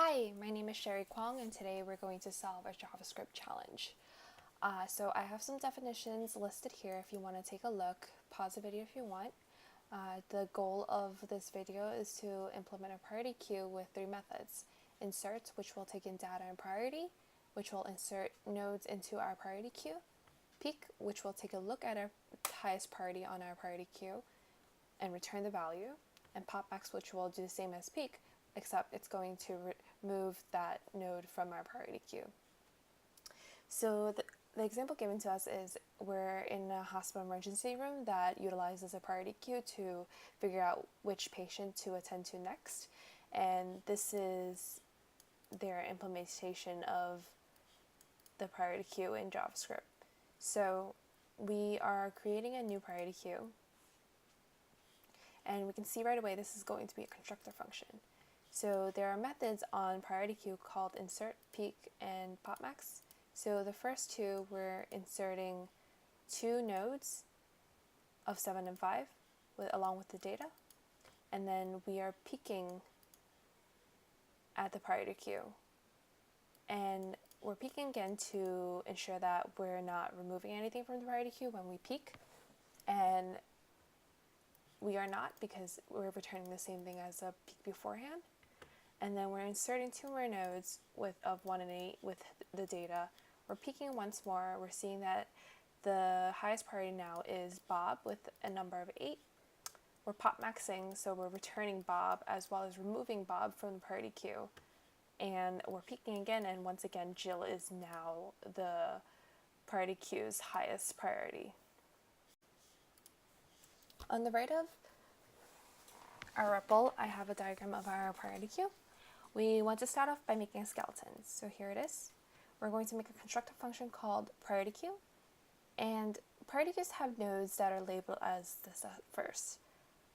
Hi, my name is Sherry Kwong, and today we're going to solve a JavaScript challenge. So I have some definitions listed here if you want to take a look. Pause the video if you want. The goal of this video is to implement a priority queue with three methods. Insert, which will take in data and priority, which will insert nodes into our priority queue. Peek, which will take a look at our highest priority on our priority queue and return the value. And popmax, which will do the same as peek, except it's going to remove that node from our priority queue. So the example given to us is we're in a hospital emergency room that utilizes a priority queue to figure out which patient to attend to next. And this is their implementation of the priority queue in JavaScript. So we are creating a new priority queue. And we can see right away this is going to be a constructor function. So there are methods on priority queue called insert, peek, and popmax. So the first two, we're inserting two nodes of 7 and 5 along with the data. And then we are peeking at the priority queue. And we're peeking again to ensure that we're not removing anything from the priority queue when we peek. And we are not, because we're returning the same thing as a peek beforehand. And then we're inserting two more nodes of 1 and 8 with the data. We're peeking once more. We're seeing that the highest priority now is Bob with a number of 8. We're popmaxing, so we're returning Bob as well as removing Bob from the priority queue. And we're peeking again, and once again, Jill is now the priority queue's highest priority. On the right of our REPL, I have a diagram of our priority queue. We want to start off by making a skeleton. So here it is. We're going to make a constructor function called priority queue. And priority queues have nodes that are labeled as this first.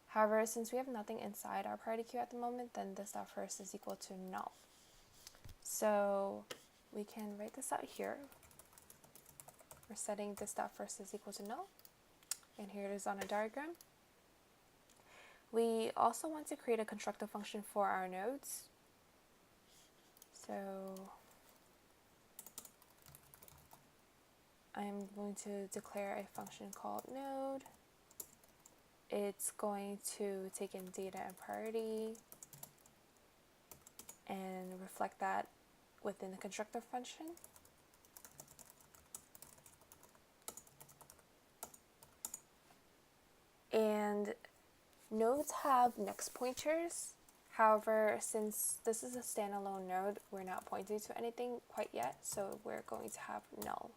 However, since we have nothing inside our priority queue at the moment, then this first is equal to null. So we can write this out here. We're setting this first is equal to null. And here it is on a diagram. We also want to create a constructor function for our nodes. So I'm going to declare a function called node. It's going to take in data and priority and reflect that within the constructor function. And nodes have next pointers. However, since this is a standalone node, we're not pointing to anything quite yet, so we're going to have null.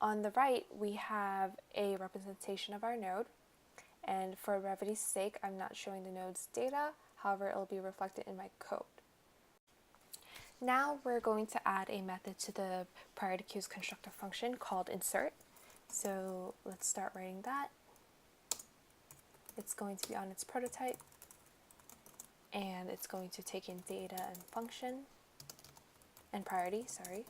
On the right, we have a representation of our node, and for brevity's sake, I'm not showing the node's data. However, it will be reflected in my code. Now we're going to add a method to the priority queue's constructor function called insert. So let's start writing that. It's going to be on its prototype, and it's going to take in data and function, and priority, sorry.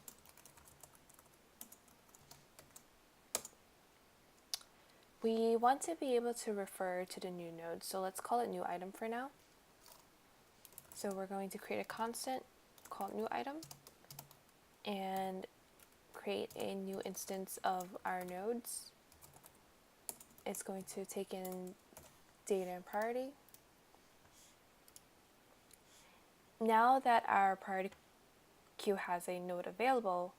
We want to be able to refer to the new node, so let's call it new item for now. So we're going to create a constant called new item, and create a new instance of our nodes. It's going to take in data and priority. Now that our priority queue has a node available,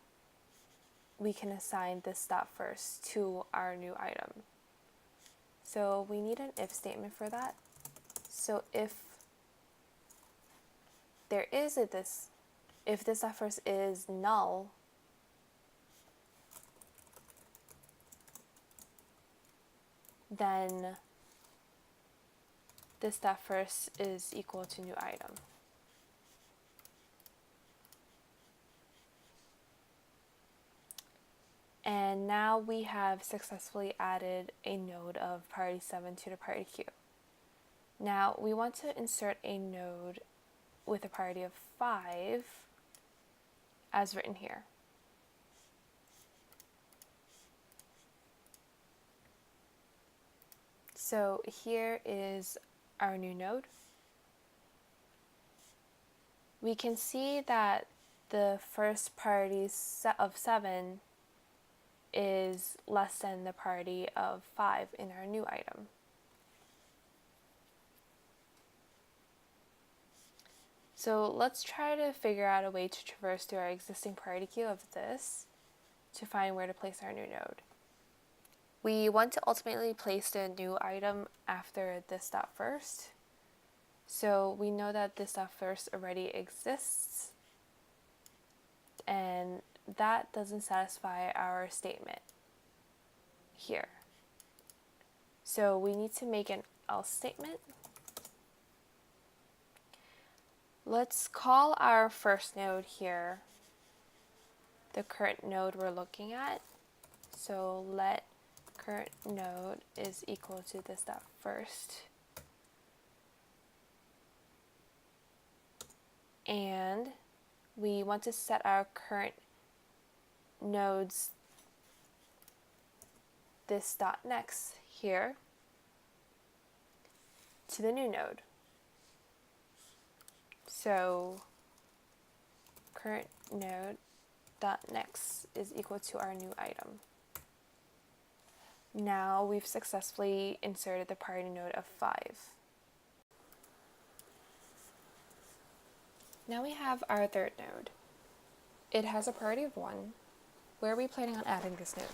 we can assign this first to our new item. So we need an if statement for that. So if there is if this first is null, then this first is equal to new item. And now we have successfully added a node of priority 7 to the priority queue. Now we want to insert a node with a priority of 5 as written here. So here is our new node. we can see that the first priority of 7 is less than the priority of 5 in our new item. So let's try to figure out a way to traverse through our existing priority queue of this to find where to place our new node. We want to ultimately place the new item after this dot first. So we know that this dot first already exists, and that doesn't satisfy our statement here. So we need to make an else statement. Let's call our first node here the current node we're looking at. So let current node is equal to this dot first. And we want to set our current nodes this dot next here to the new node. So current node dot next is equal to our new item. Now we've successfully inserted the priority node of 5. Now we have our third node. It has a priority of 1. Where are we planning on adding this node?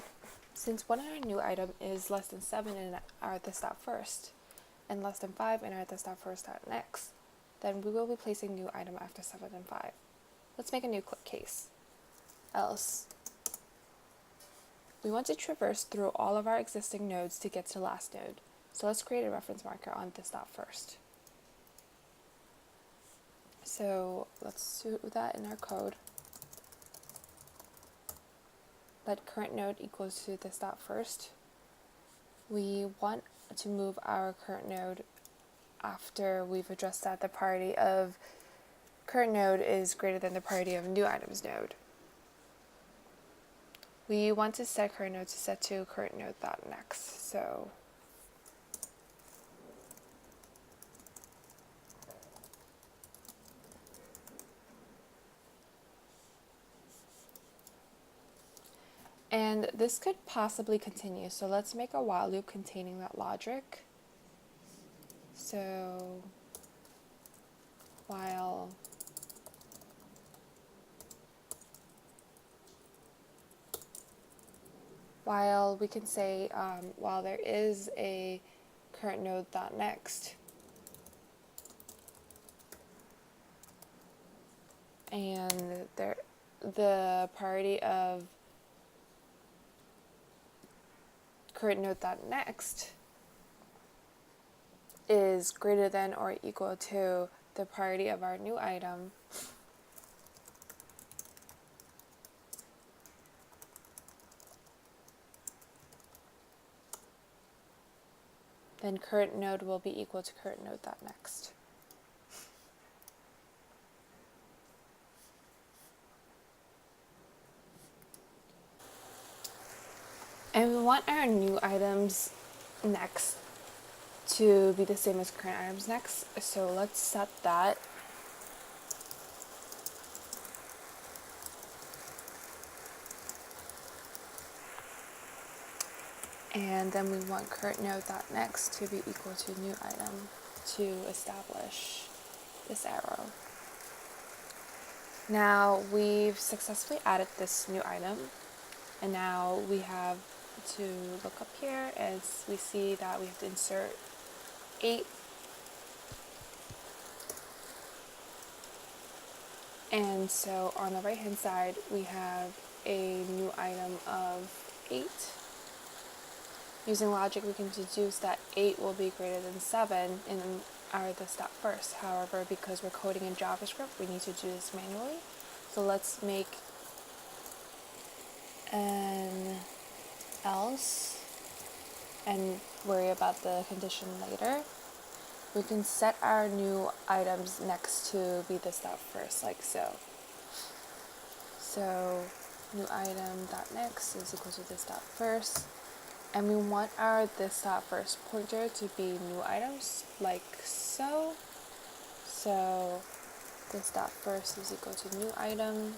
Since 1 in our new item is less than 7 in our this dot first, and less than 5 in our this dot first dot next, then we will be placing new item after 7 and 5. Let's make a new case. Else. We want to traverse through all of our existing nodes to get to the last node. So let's create a reference marker on this dot first. So let's do that in our code. Let current node equals to this dot first. We want to move our current node after we've addressed that the priority of current node is greater than the priority of new items node. We want to set current node to set to current node dot next. So and this could possibly continue. So let's make a while loop containing that logic. So while we can say while there is a current node dot next, and the priority of current node dot next is greater than or equal to the priority of our new item, then current node will be equal to current node dot next. And we want our new items next to be the same as current items next. So let's set that. And then we want current node dot next to be equal to new item to establish this arrow. Now we've successfully added this new item, and now we have to look up here as we see that we have to insert 8. And so on the right hand side we have a new item of 8. Using logic we can deduce that 8 will be greater than 7 in our this dot first. However, because we're coding in JavaScript, we need to do this manually. So let's make an else and worry about the condition later. We can set our new items next to be this dot first, like so. So new item dot next is equal to this dot first, and we want our this dot first pointer to be new items, like so. So this dot first is equal to new item.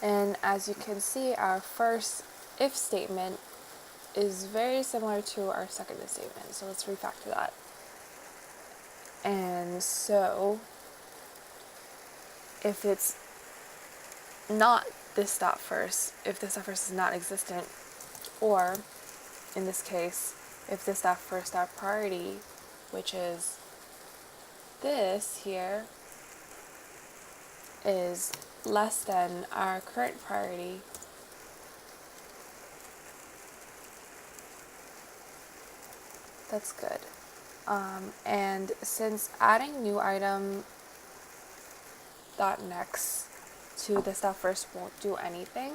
And as you can see, our first if statement is very similar to our second if statement. So let's refactor that. And so if it's not this dot first, if this dot first is not existent, or in this case, if this dot first dot priority, which is this here, is less than our current priority, that's good. And since adding new item dot next to this dot first won't do anything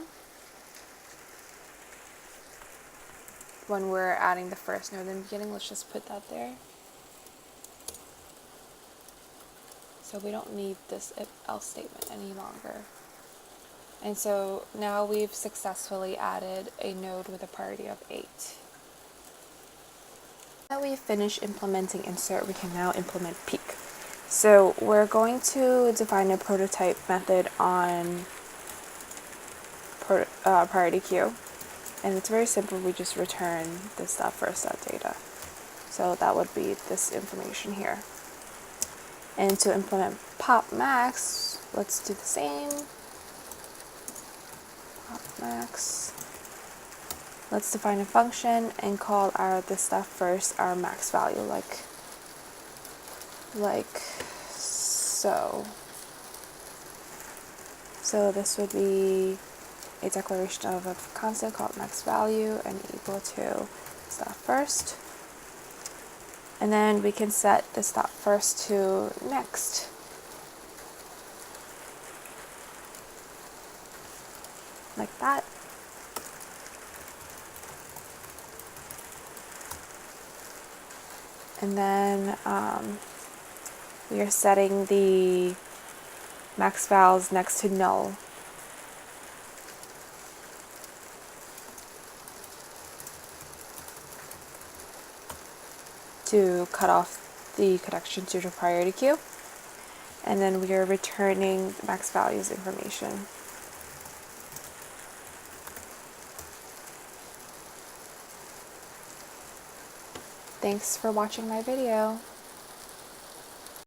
when we're adding the first node in the beginning, let's just put that there. So we don't need this if else statement any longer. And so now we've successfully added a node with a priority of 8. Now we've finished implementing insert, we can now implement peek. So we're going to define a prototype method on priority queue. And it's very simple, we just return this dot first dot data. So that would be this information here. And to implement pop max, let's do the same. Pop max. Let's define a function and call our this dot first our max value, like so. So this would be a declaration of a constant called max value and equal to this dot first. And then we can set this dot first to next. Like that. And then we are setting the max vals next to null. To cut off the connection to the priority queue. And then we are returning max values information. Thanks for watching my video.